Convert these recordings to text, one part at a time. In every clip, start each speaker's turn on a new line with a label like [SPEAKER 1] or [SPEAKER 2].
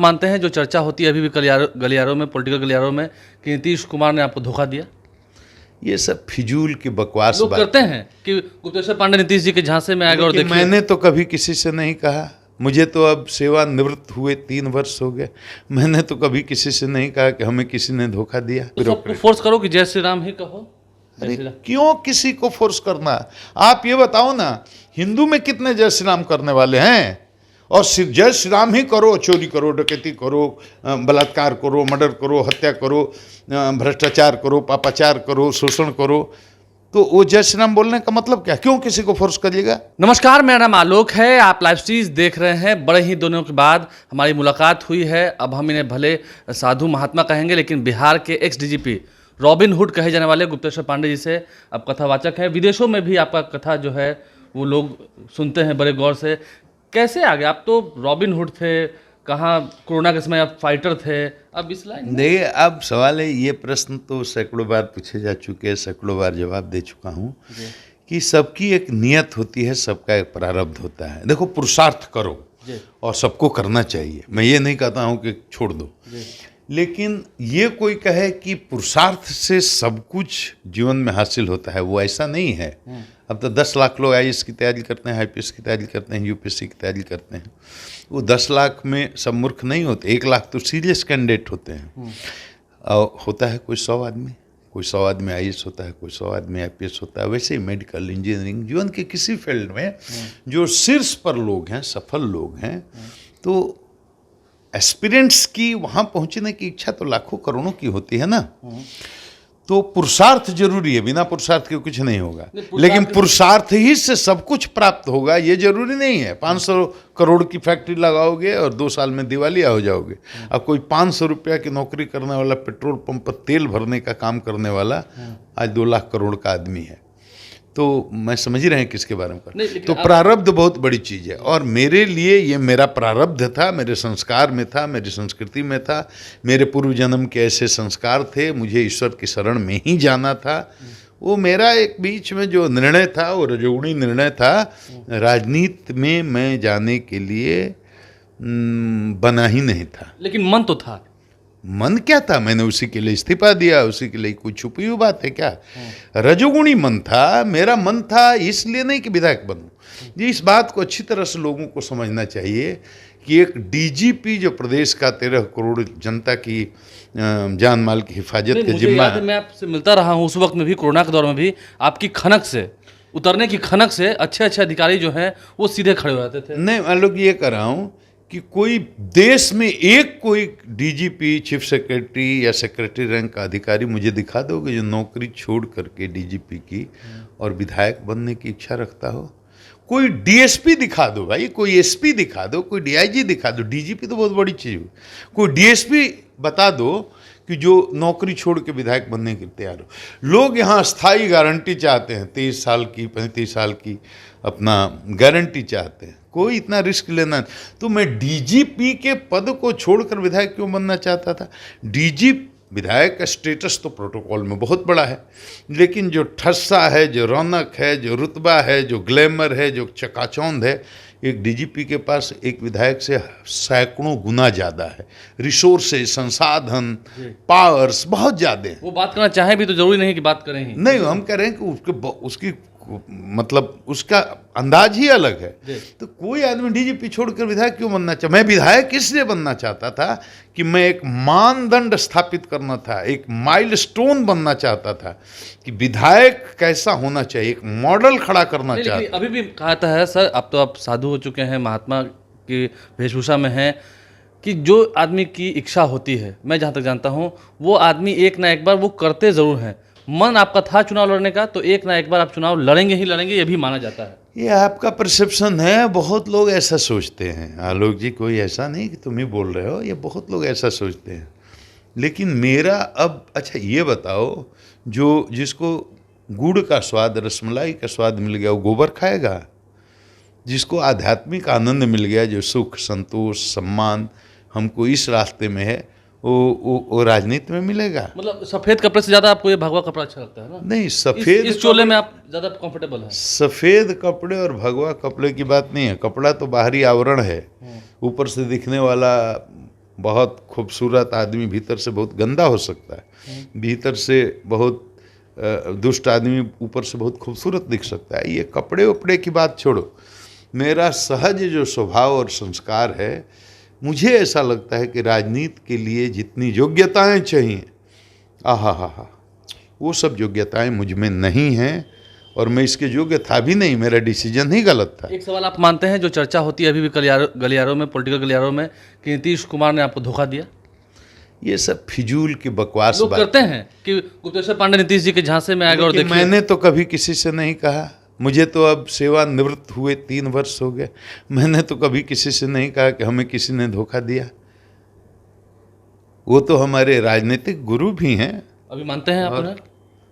[SPEAKER 1] मानते हैं जो चर्चा होती है अभी भी गलियारों में, पॉलिटिकल गलियारों में, कि नीतीश कुमार ने आपको धोखा दिया?
[SPEAKER 2] ये सब फिजूल की बकवास
[SPEAKER 1] लोग
[SPEAKER 2] बात
[SPEAKER 1] करते हैं कि गुप्तेश्वर पांडे नीतीश जी के झांसे में आगे और
[SPEAKER 2] लेकिन
[SPEAKER 1] देखिए।
[SPEAKER 2] मैंने तो कभी किसी से नहीं कहा। मुझे तो अब सेवानिवृत्त हुए 3 वर्ष हो गए, मैंने तो कभी किसी से नहीं कहा कि हमें किसी ने धोखा दिया।
[SPEAKER 1] तो सबको फोर्स करो कि जय श्री राम ही कहो।
[SPEAKER 2] अरे क्यों किसी को फोर्स करना? आप ये बताओ ना, हिंदू में कितने जय श्री राम करने वाले हैं? और जय श्री राम ही करो, चोरी करो, डकैती करो, बलात्कार करो, मर्डर करो, हत्या करो, भ्रष्टाचार करो, पापाचार करो, शोषण करो, तो वो जय श्री राम बोलने का मतलब क्या? क्यों किसी को फोर्स करिएगा?
[SPEAKER 1] नमस्कार, मेरा नाम आलोक है, आप लाइव सीरीज देख रहे हैं। बड़े ही दिनों के बाद हमारी मुलाकात हुई है। अब हम इन्हें भले साधु महात्मा कहेंगे, लेकिन बिहार के एक्स डीजीपी रॉबिन हुड कहे जाने वाले गुप्तेश्वर पांडे जी से अब कथावाचक हैं। विदेशों में भी आपका कथा जो है वो लोग सुनते हैं बड़े गौर से। कैसे आ गए आप? तो रॉबिन हुड थे, कहाँ कोरोना के समय आप फाइटर थे, अब इस लाइन?
[SPEAKER 2] देखिए, अब सवाल है, ये प्रश्न तो सैकड़ों बार पूछे जा चुके हैं, सैकड़ों बार जवाब दे चुका हूँ कि सबकी एक नियत होती है, सबका एक प्रारब्ध होता है। देखो, पुरुषार्थ करो और सबको करना चाहिए, मैं ये नहीं कहता हूँ कि छोड़ दो, लेकिन ये कोई कहे कि पुरुषार्थ से सब कुछ जीवन में हासिल होता है, वो ऐसा नहीं है। अब तो 10 लाख लोग IAS की तैयारी करते हैं, IPS की तैयारी करते हैं, UPSC की तैयारी करते हैं। वो 10 लाख में सब मूर्ख नहीं होते, 1 लाख तो सीरियस कैंडिडेट होते हैं। और होता है कोई 100 आदमी, कोई 100 आदमी IAS होता है, कोई 100 आदमी IPS होता है। वैसे ही मेडिकल, इंजीनियरिंग, जीवन के किसी फील्ड में जो शीर्ष पर लोग हैं, सफल लोग हैं, तो एस्पिरेंट्स की वहाँ पहुँचने की इच्छा तो लाखों करोड़ों की होती है ना। तो पुरुषार्थ जरूरी है, बिना पुरुषार्थ के कुछ नहीं होगा। लेकिन पुरुषार्थ ही से सब कुछ प्राप्त होगा ये जरूरी नहीं है। 500 करोड़ की फैक्ट्री लगाओगे और 2 साल में दिवालिया हो जाओगे। अब कोई 500 रुपया की नौकरी करने वाला, पेट्रोल पंप पर तेल भरने का काम करने वाला आज 2 लाख करोड़ का आदमी है। तो मैं समझ ही रहे हैं किसके बारे में तो प्रारब्ध बहुत बड़ी चीज़ है, और मेरे लिए ये मेरा प्रारब्ध था, मेरे संस्कार में था, मेरी संस्कृति में था, मेरे पूर्व जन्म के ऐसे संस्कार थे, मुझे ईश्वर की शरण में ही जाना था। वो मेरा एक बीच में जो निर्णय था वो रजोगुणी निर्णय था। राजनीति में मैं जाने के लिए बना ही नहीं था।
[SPEAKER 1] लेकिन मन तो था।
[SPEAKER 2] मन क्या था? मैंने उसी के लिए इस्तीफा दिया। उसी के लिए कोई छुपी हुई बात है क्या? रजोगुणी मन था, मेरा मन था, इसलिए नहीं कि विधायक बनूं। जी, इस बात को अच्छी तरह से लोगों को समझना चाहिए कि एक DGP जो प्रदेश का 13 करोड़ जनता की जान माल की हिफाजत के जिम्मा है।
[SPEAKER 1] मैं आपसे मिलता रहा हूँ उस वक्त में भी, कोरोना के दौर में भी, आपकी खनक से उतरने की खनक से अच्छे अच्छे अधिकारी जो हैं वो सीधे खड़े हो जाते थे।
[SPEAKER 2] नहीं, मैं लोग ये कर रहा हूँ कि कोई देश में एक कोई DGP, चीफ सेक्रेटरी या सेक्रेटरी रैंक का अधिकारी मुझे दिखा दोगे जो नौकरी छोड़ करके DGP की और विधायक बनने की इच्छा रखता हो? कोई DSP दिखा दो भाई, कोई SP दिखा दो, कोई DIG दिखा दो। DGP तो बहुत बड़ी चीज़ है। कोई DSP बता दो कि जो नौकरी छोड़ के विधायक बनने के लिए तैयार हो। लोग यहाँ स्थायी गारंटी चाहते हैं, 23 साल की, 35 साल की अपना गारंटी चाहते हैं। कोई इतना रिस्क लेना। तो मैं DGP के पद को छोड़कर विधायक क्यों बनना चाहता था? विधायक का स्टेटस तो प्रोटोकॉल में बहुत बड़ा है, लेकिन जो ठस्सा है, जो रौनक है, जो रुतबा है, जो ग्लैमर है, जो चकाचौंध है, एक DGP के पास एक विधायक से सैकड़ों गुना ज़्यादा है। रिसोर्सेज, संसाधन, पावर्स बहुत ज़्यादा है।
[SPEAKER 1] वो बात करना चाहे भी तो जरूरी नहीं कि बात करें ही।
[SPEAKER 2] नहीं, हम कह रहे हैं कि उसकी मतलब उसका अंदाज ही अलग है। तो कोई आदमी DGP छोड़कर विधायक क्यों बनना चाहता? मैं विधायक इसलिए बनना चाहता था कि मैं एक मानदंड स्थापित करना था, एक माइलस्टोन बनना चाहता था कि विधायक कैसा होना चाहिए, एक मॉडल खड़ा करना चाहता।
[SPEAKER 1] अभी भी कहता है सर, अब तो आप साधु हो चुके हैं, महात्मा की वेशभूषा में हैं, कि जो आदमी की इच्छा होती है, मैं जहाँ तक जानता हूँ, वो आदमी एक ना एक बार वो करते ज़रूर हैं। मन आपका था चुनाव लड़ने का, तो एक ना एक बार आप चुनाव लड़ेंगे ही लड़ेंगे, ये भी माना जाता है।
[SPEAKER 2] ये आपका परसेप्शन है, बहुत लोग ऐसा सोचते हैं। आलोक जी, कोई ऐसा नहीं कि तुम ही बोल रहे हो, ये बहुत लोग ऐसा सोचते हैं। लेकिन मेरा अब, अच्छा ये बताओ, जो जिसको गुड़ का स्वाद, रसमलाई का स्वाद मिल गया, वो गोबर खाएगा? जिसको आध्यात्मिक आनंद मिल गया, जो सुख, संतोष, सम्मान हमको इस रास्ते में है, वो राजनीति में मिलेगा।
[SPEAKER 1] मतलब सफेद कपड़े से ज्यादा आपको ये भगवा कपड़ा अच्छा लगता है ना?
[SPEAKER 2] नहीं, सफेद
[SPEAKER 1] इस चोले में आप ज्यादा कंफर्टेबल हैं?
[SPEAKER 2] सफेद कपड़े और भगवा कपड़े की बात नहीं है। कपड़ा तो बाहरी आवरण है, ऊपर से दिखने वाला बहुत खूबसूरत आदमी भीतर से बहुत गंदा हो सकता है, भीतर से बहुत दुष्ट आदमी ऊपर से बहुत खूबसूरत दिख सकता है। ये कपड़े उपड़े की बात छोड़ो, मेरा सहज जो स्वभाव और संस्कार है, मुझे ऐसा लगता है कि राजनीति के लिए जितनी योग्यताएं चाहिए, आहा, वो सब योग्यताएं मुझ में नहीं हैं और मैं इसके योग्य था भी नहीं, मेरा डिसीजन ही गलत था।
[SPEAKER 1] एक सवाल आप मानते हैं, जो चर्चा होती है अभी भी गलियारों में, पॉलिटिकल गलियारों में, कि नीतीश कुमार ने आपको धोखा दिया?
[SPEAKER 2] ये सब फिजूल की बकवास
[SPEAKER 1] लोग
[SPEAKER 2] बात
[SPEAKER 1] करते हैं कि गुप्तेश्वर पांडे नीतीश जी के झांसे में आगे और
[SPEAKER 2] लेकिन
[SPEAKER 1] देखिए।
[SPEAKER 2] मैंने तो कभी किसी से नहीं कहा, मुझे तो अब सेवानिवृत्त हुए 3 वर्ष हो गए, मैंने तो कभी किसी से नहीं कहा कि हमें किसी ने धोखा दिया। वो तो हमारे राजनीतिक गुरु भी हैं।
[SPEAKER 1] अभी मानते हैं आप उन्हें?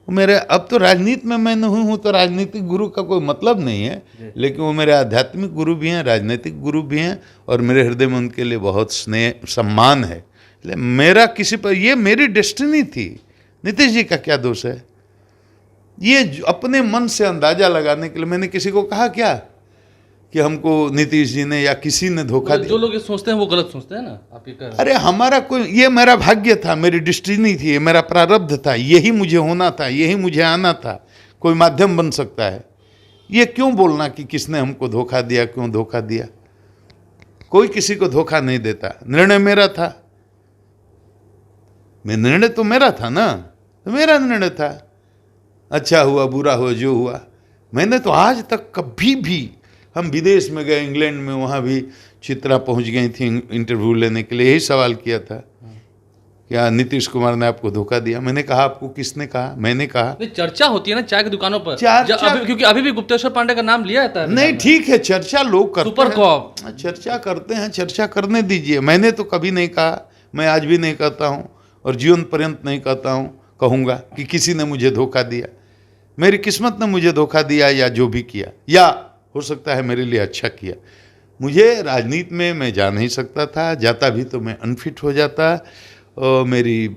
[SPEAKER 2] मेरे अब तो राजनीति में मैं नहीं हूँ तो राजनीतिक गुरु का कोई मतलब नहीं है, लेकिन वो मेरे आध्यात्मिक गुरु भी हैं, राजनीतिक गुरु भी हैं और मेरे हृदय में उनके लिए बहुत स्नेह सम्मान है। इसलिए मेरा किसी पर, ये मेरी डेस्टिनी थी, नीतीश जी का क्या दोष है? ये अपने मन से अंदाजा लगाने के लिए मैंने किसी को कहा क्या कि हमको नीतीश जी ने या किसी ने धोखा दिया?
[SPEAKER 1] जो लोग ये सोचते हैं वो गलत सोचते हैं ना, आप ये कह रहे हैं।
[SPEAKER 2] अरे हमारा कोई, ये मेरा भाग्य था, मेरी डेस्टिनी थी, ये मेरा प्रारब्ध था, यही मुझे होना था, यही मुझे आना था। कोई माध्यम बन सकता है, ये क्यों बोलना कि किसने हमको धोखा दिया, क्यों धोखा दिया? कोई किसी को धोखा नहीं देता, निर्णय मेरा था, निर्णय तो मेरा था ना, तो मेरा निर्णय था। अच्छा हुआ बुरा हुआ जो हुआ, मैंने तो आज तक कभी भी, हम विदेश में गए इंग्लैंड में, वहाँ भी चित्रा पहुँच गई थी इंटरव्यू लेने के लिए, यही सवाल किया था, क्या नीतीश कुमार ने आपको धोखा दिया? मैंने कहा आपको किसने कहा? मैंने कहा।
[SPEAKER 1] नहीं, चर्चा होती है ना चाय की दुकानों पर, क्योंकि अभी भी गुप्तेश्वर पांडे का नाम लिया जाता है।
[SPEAKER 2] नहीं ठीक है, चर्चा लोग करते
[SPEAKER 1] सुपर
[SPEAKER 2] हैं,
[SPEAKER 1] कॉप
[SPEAKER 2] चर्चा करते हैं, चर्चा करने दीजिए। मैंने तो कभी नहीं कहा, मैं आज भी नहीं कहता हूँ और जीवन पर्यंत नहीं कहता हूँ, कहूँगा कि किसी ने मुझे धोखा दिया। मेरी किस्मत ने मुझे धोखा दिया या जो भी किया, या हो सकता है मेरे लिए अच्छा किया। मुझे राजनीति में मैं जा नहीं सकता था, जाता भी तो मैं अनफिट हो जाता और मेरी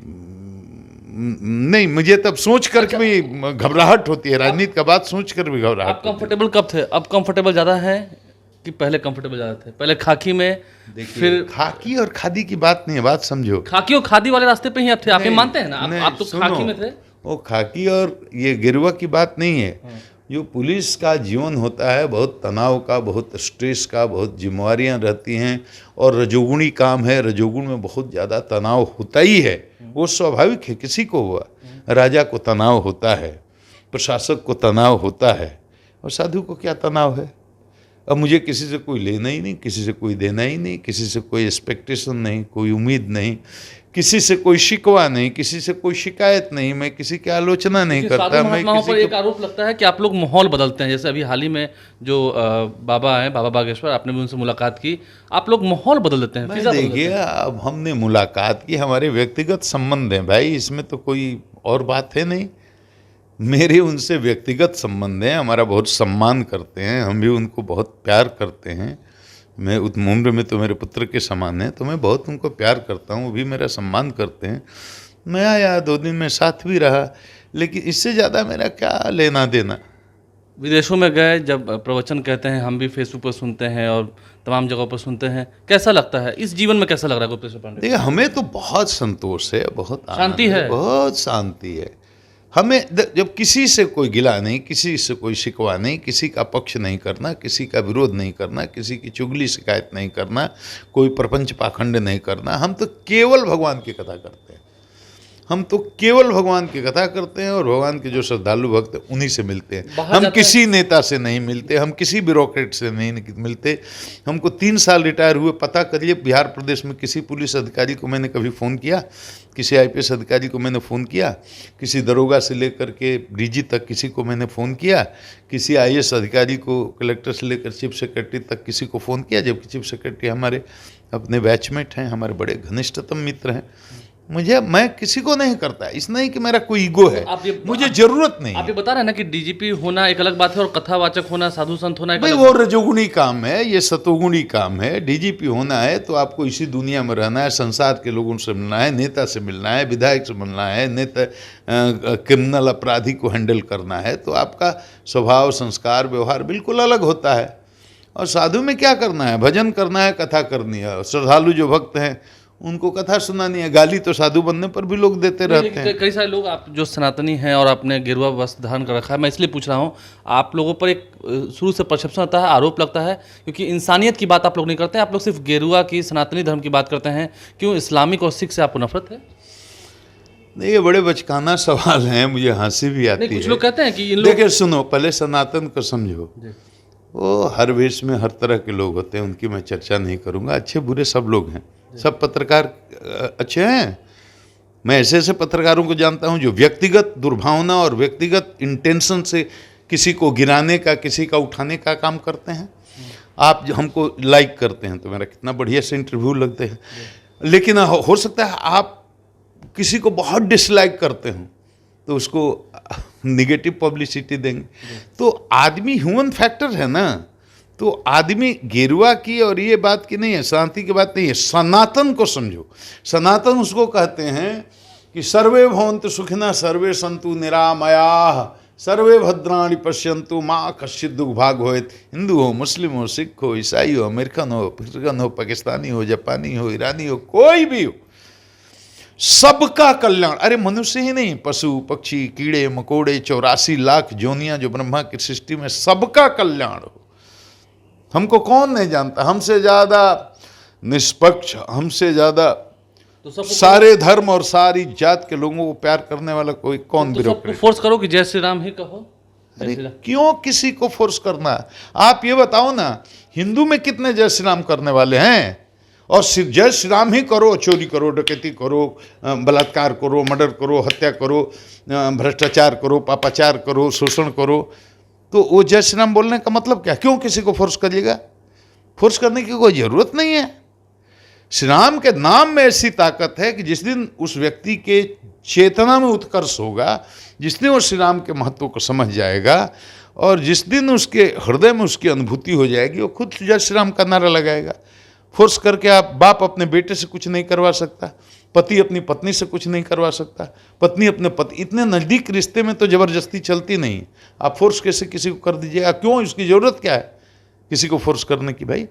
[SPEAKER 2] नहीं, मुझे तब सोच करके भी घबराहट होती है, राजनीति का बात सोच कर भी घबराहट।
[SPEAKER 1] आप कंफर्टेबल कब थे? अब कंफर्टेबल ज़्यादा है कि पहले कंफर्टेबल ज़्यादा थे? पहले खाकी में, फिर
[SPEAKER 2] खाकी और खादी की बात नहीं है, बात समझो।
[SPEAKER 1] खाकी और खादी वाले रास्ते पे ही आप थे, आप ये मानते हैं ना? आप तो खाकी में थे।
[SPEAKER 2] वो खाकी और ये गिरवा की बात नहीं है। जो पुलिस का जीवन होता है, बहुत तनाव का, बहुत स्ट्रेस का, बहुत जिम्मेवारियां रहती हैं और रजोगुणी काम है, रजोगुण में बहुत ज़्यादा तनाव होता ही है, वो स्वाभाविक है, किसी को हुआ। राजा को तनाव होता है, प्रशासक को तनाव होता है, और साधु को क्या तनाव है? अब मुझे किसी से कोई लेना ही नहीं, किसी से कोई देना ही नहीं, किसी से कोई एक्सपेक्टेशन नहीं, कोई उम्मीद नहीं, किसी से कोई शिकवा नहीं, किसी से कोई शिकायत नहीं, मैं किसी की आलोचना नहीं करता। मैं किसी
[SPEAKER 1] पर एक आरोप लगता है कि आप लोग माहौल बदलते हैं। जैसे अभी हाल ही में जो बाबा हैं, बाबा बागेश्वर, आपने भी उनसे मुलाकात की, आप लोग माहौल बदल देते हैं।
[SPEAKER 2] देखिए, अब हमने मुलाकात की, हमारे व्यक्तिगत संबंध हैं भाई, इसमें तो कोई और बात है नहीं। मेरे उनसे व्यक्तिगत संबंध हैं, हमारा बहुत सम्मान करते हैं, हम भी उनको बहुत प्यार करते हैं। मैं उस उम्र में तो मेरे पुत्र के समान है, तो मैं बहुत उनको प्यार करता हूँ, वो भी मेरा सम्मान करते हैं। मैं आया 2 दिन में साथ भी रहा, लेकिन इससे ज़्यादा मेरा क्या लेना देना।
[SPEAKER 1] विदेशों में गए, जब प्रवचन कहते हैं, हम भी फेसबुक पर सुनते हैं और तमाम जगहों पर सुनते हैं, कैसा लगता है? इस जीवन में कैसा लग रहा है गुप्तेश्वर पांडे?
[SPEAKER 2] देखिए, हमें तो बहुत संतोष है, बहुत
[SPEAKER 1] शांति है,
[SPEAKER 2] बहुत शांति है। हमें जब किसी से कोई गिला नहीं, किसी से कोई शिकवा नहीं, किसी का पक्ष नहीं करना, किसी का विरोध नहीं करना, किसी की चुगली शिकायत नहीं करना, कोई प्रपंच पाखंड नहीं करना, हम तो केवल भगवान की कथा करते हैं। हम तो केवल भगवान की कथा करते हैं और भगवान के जो श्रद्धालु भक्त हैं उन्हीं से मिलते हैं। हम किसी नेता से नहीं मिलते, हम किसी ब्यूरोक्रेट से नहीं मिलते। हमको 3 साल रिटायर हुए, पता करिए बिहार प्रदेश में किसी पुलिस अधिकारी को मैंने कभी फ़ोन किया, किसी IPS अधिकारी को मैंने फ़ोन किया, किसी दरोगा से लेकर के DG तक किसी को मैंने फ़ोन किया, किसी IAS अधिकारी को, कलेक्टर से लेकर चीफ सेक्रेटरी तक किसी को फ़ोन किया, जबकि चीफ सेक्रेटरी हमारे अपने बैचमेट हैं, हमारे बड़े घनिष्ठतम मित्र हैं। मैं किसी को नहीं करता, इस नहीं कि मेरा कोई ईगो है, मुझे जरूरत नहीं।
[SPEAKER 1] आप ये बता रहे हैं ना कि DGP होना एक अलग बात है और कथावाचक होना, साधु संत होना एक अलग
[SPEAKER 2] वो रजोगुणी काम है, ये सतोगुणी काम है। DGP होना है तो आपको इसी दुनिया में रहना है, संसार के लोगों से मिलना है, नेता से मिलना है, विधायक से मिलना है, नेता क्रिमिनल अपराधी को हैंडल करना है, तो आपका स्वभाव, संस्कार, व्यवहार बिल्कुल अलग होता है। और साधु में क्या करना है? भजन करना है, कथा करनी है। श्रद्धालु जो भक्त हैं उनको कथा सुनानी है। गाली तो साधु बनने पर भी लोग देते रहते हैं।
[SPEAKER 1] कई सारे लोग, आप जो सनातनी हैं और आपने गेरुआ वस्त्र धारण कर रखा है, मैं इसलिए पूछ रहा हूँ, आप लोगों पर एक शुरू से परसेप्शन आता है, आरोप लगता है, क्योंकि इंसानियत की बात आप लोग नहीं करते, आप लोग सिर्फ गेरुआ की, सनातनी धर्म की बात करते हैं। क्यों इस्लामिक और सिख से आपको नफरत है?
[SPEAKER 2] नहीं, ये बड़े बचकाना सवाल हैं, मुझे हंसी भी आती है।
[SPEAKER 1] कुछ लोग कहते हैं कि इन लोग,
[SPEAKER 2] देखिए सुनो, पहले सनातन को समझो। वो हर वेश में हर तरह के लोग होते हैं, उनकी मैं चर्चा नहीं करूंगा। अच्छे बुरे सब लोग हैं, सब पत्रकार अच्छे हैं। मैं ऐसे ऐसे पत्रकारों को जानता हूं जो व्यक्तिगत दुर्भावना और व्यक्तिगत इंटेंशन से किसी को गिराने का, किसी का उठाने का काम करते हैं। आप जो हमको लाइक करते हैं तो मेरा कितना बढ़िया से इंटरव्यू लगते हैं, लेकिन हो सकता है आप किसी को बहुत डिसलाइक करते हो तो उसको निगेटिव पब्लिसिटी देंगे। तो आदमी ह्यूमन फैक्टर है ना, तो आदमी गेरुआ की और ये बात की नहीं है, शांति की बात नहीं है। सनातन को समझो। सनातन उसको कहते हैं कि सर्वे भवन्तु सुखिनः सर्वे सन्तु निरामयाः सर्वे भद्राणि पश्यन्तु माँ कश्चित् दुर्भाग होएत। हिंदू हो, मुस्लिम हो, सिख हो, ईसाई हो, अमेरिकन हो, अफ्रीकन हो, पाकिस्तानी हो, जापानी हो, ईरानी हो, कोई भी हो, सबका कल्याण। अरे मनुष्य ही नहीं, पशु पक्षी कीड़े मकोड़े 84 लाख जोनियां जो ब्रह्मा की सृष्टि में, सबका कल्याण हो। हमको कौन नहीं जानता, हमसे ज्यादा निष्पक्ष, हमसे ज्यादा
[SPEAKER 1] तो
[SPEAKER 2] सारे धर्म और सारी जात के लोगों को प्यार करने वाला कोई कौन
[SPEAKER 1] सबको फोर्स करो कि जय श्री राम ही कहो।
[SPEAKER 2] अरे क्यों किसी को फोर्स करना है? आप ये बताओ ना, हिंदू में कितने जय श्री राम करने वाले हैं? और जय श्री राम ही करो, चोरी करो, डकैती करो, बलात्कार करो, मर्डर करो, हत्या करो, भ्रष्टाचार करो, पापाचार करो, शोषण करो, तो वो जय श्री राम बोलने का मतलब क्या? क्यों किसी को फोर्स करिएगा? फोर्स करने की कोई ज़रूरत नहीं है। श्री राम के नाम में ऐसी ताकत है कि जिस दिन उस व्यक्ति के चेतना में उत्कर्ष होगा, जिस दिन वो श्री राम के महत्व को समझ जाएगा और जिस दिन उसके हृदय में उसकी अनुभूति हो जाएगी, वो खुद जय श्री राम का नारा लगाएगा। फोर्स करके आप, बाप अपने बेटे से कुछ नहीं करवा सकता, पति अपनी पत्नी से कुछ नहीं करवा सकता, पत्नी अपने पति, इतने नज़दीक रिश्ते में तो ज़बरदस्ती चलती नहीं। आप फोर्स कैसे किसी को कर दीजिएगा? क्यों? इसकी ज़रूरत क्या है किसी को फोर्स करने की? भाई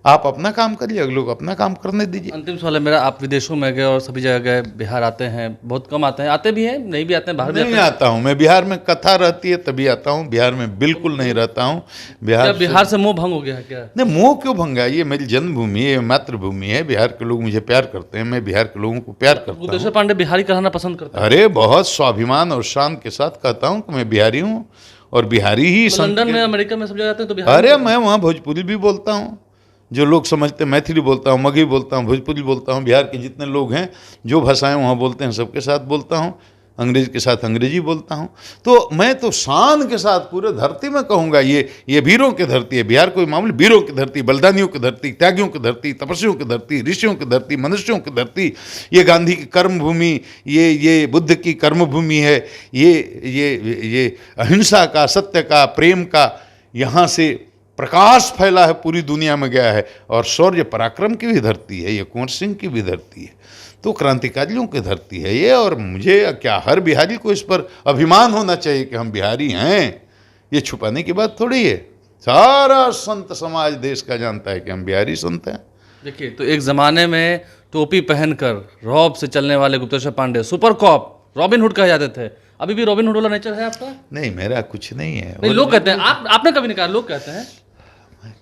[SPEAKER 2] आप अपना काम करिए, अगले को अपना काम करने दीजिए।
[SPEAKER 1] अंतिम सवाल है मेरा, आप विदेशों में गए और सभी जगह गए, बिहार आते हैं, बहुत कम आते हैं, आते भी हैं, नहीं भी आते हैं, बाहर भी
[SPEAKER 2] नहीं आता हूँ मैं। बिहार में कथा रहती है तभी आता हूँ, बिहार में बिल्कुल नहीं रहता हूँ।
[SPEAKER 1] बिहार से मोह भंग हो गया है क्या?
[SPEAKER 2] नहीं, मोह क्यों भंगा? ये मेरी जन्मभूमि है, मातृभूमि है। बिहार के लोग मुझे प्यार करते हैं, मैं बिहार के लोगों को प्यार करता हूँ।
[SPEAKER 1] गुप्तेश्वर पांडे बिहारी कहना पसंद करते हैं?
[SPEAKER 2] अरे बहुत स्वाभिमान और शान के साथ कहता हूँ कि मैं बिहारी हूँ और बिहारी ही।
[SPEAKER 1] लंदन में, अमेरिका में सब जगह जाते हैं तो बिहार।
[SPEAKER 2] अरे मैं वहाँ भोजपुरी भी बोलता हूँ, जो लोग समझते हैं, मैथिली बोलता हूँ, मगही बोलता हूँ, भोजपुरी बोलता हूँ। बिहार के जितने लोग हैं जो भाषाएं वहाँ बोलते हैं सबके साथ बोलता हूँ, अंग्रेज के साथ अंग्रेजी बोलता हूँ। तो मैं तो शान के साथ पूरे धरती में कहूँगा, ये वीरों की धरती है। बिहार कोई मामूली वीरों की धरती, बलिदानियों की धरती, त्यागियों की धरती, तपस्वियों की धरती, ऋषियों की धरती, मनुष्यों की धरती। ये गांधी की कर्म भूमि, ये बुद्ध की कर्म भूमि है, ये अहिंसा का, सत्य का, प्रेम का यहाँ से प्रकाश फैला है, पूरी दुनिया में गया है। और शौर्य पराक्रम की भी धरती है ये, कुंवर सिंह की भी धरती है, तो क्रांतिकारियों की धरती है ये। और मुझे क्या, हर बिहारी को इस पर अभिमान होना चाहिए कि हम बिहारी हैं। ये छुपाने की बात थोड़ी है, सारा संत समाज देश का जानता है कि हम बिहारी संत हैं।
[SPEAKER 1] देखिए, तो एक ज़माने में टोपी पहनकर रौब से चलने वाले Gupteshwar Pandey super cop, Robin Hood कहे जाते थे। अभी भी रॉबिन हुड वाला नेचर है आपका?
[SPEAKER 2] नहीं, मेरा कुछ नहीं है।
[SPEAKER 1] नहीं, लोग कहते हैं, आपने कभी नहीं कहा, लोग कहते हैं।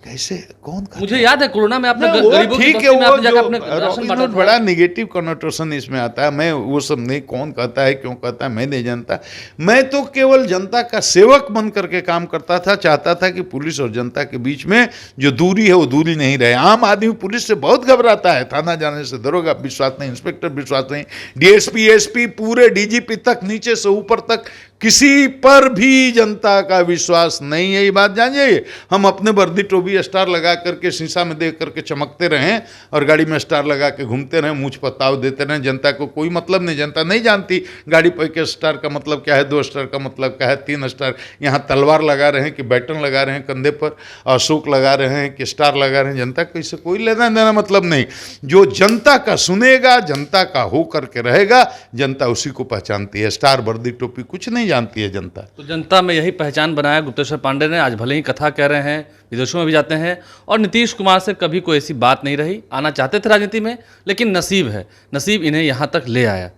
[SPEAKER 2] कैसे? कौन?
[SPEAKER 1] मुझे याद है कोरोना में आपने
[SPEAKER 2] वो
[SPEAKER 1] गरीबों की
[SPEAKER 2] ठीक
[SPEAKER 1] बस्ती
[SPEAKER 2] है,
[SPEAKER 1] में
[SPEAKER 2] वो
[SPEAKER 1] आपने जाकर अपने
[SPEAKER 2] जो
[SPEAKER 1] राशन बांटा था।
[SPEAKER 2] बड़ा निगेटिव कनोटेशन इसमें आता है। मैं वो सब नहीं, कौन कहता है क्यों कहता है मैं नहीं जानता। मैं तो केवल जनता का सेवक बन करके काम करता था, चाहता था कि पुलिस और जनता के बीच में जो दूरी है वो दूरी नहीं रहे। आम आदमी पुलिस से बहुत घबराता है, थाना जाने से दरोगा विश्वास नहीं, इंस्पेक्टर विश्वास नहीं, डीएसपी एसपी पूरे डीजीपी तक, नीचे से ऊपर तक किसी पर भी जनता का विश्वास नहीं है। ये बात जानिए। हम अपने वर्दी टोपी स्टार लगा करके शीशा में देख करके चमकते रहें और गाड़ी में स्टार लगा के घूमते रहें, मुझ पर ताव देते रहें, जनता को कोई मतलब नहीं। जनता नहीं जानती गाड़ी पर के स्टार का मतलब क्या है, 2 स्टार का मतलब क्या है, 3 स्टार। यहाँ तलवार लगा रहे हैं कि बैटन लगा रहे हैं कंधे पर, अशोक लगा रहे हैं कि स्टार लगा रहे हैं, जनता को इससे कोई लेना देना मतलब नहीं। जो जनता का सुनेगा, जनता का हो करके रहेगा, जनता उसी को पहचानती है। स्टार वर्दी टोपी कुछ नहीं जानती है जनता।
[SPEAKER 1] तो जनता में यही पहचान बनाया गुप्तेश्वर पांडे ने। आज भले ही कथा कह रहे हैं, विदेशों में भी जाते हैं, और नीतीश कुमार से कभी कोई ऐसी बात नहीं रही। आना चाहते थे राजनीति में, लेकिन नसीब है, नसीब इन्हें यहाँ तक ले आया।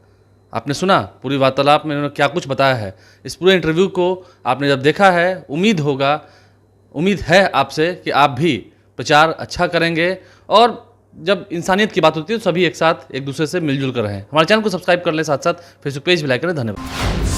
[SPEAKER 1] आपने सुना पूरी वार्तालाप में उन्होंने क्या कुछ बताया है। इस पूरे इंटरव्यू को आपने जब देखा है, उम्मीद है आपसे कि आप भी प्रचार अच्छा करेंगे, और जब इंसानियत की बात होती है तो सभी एक साथ एक दूसरे से मिलजुल कर रहें। हमारे चैनल को सब्सक्राइब कर लें, साथ साथ फेसबुक पेज भी लाइक करें। धन्यवाद।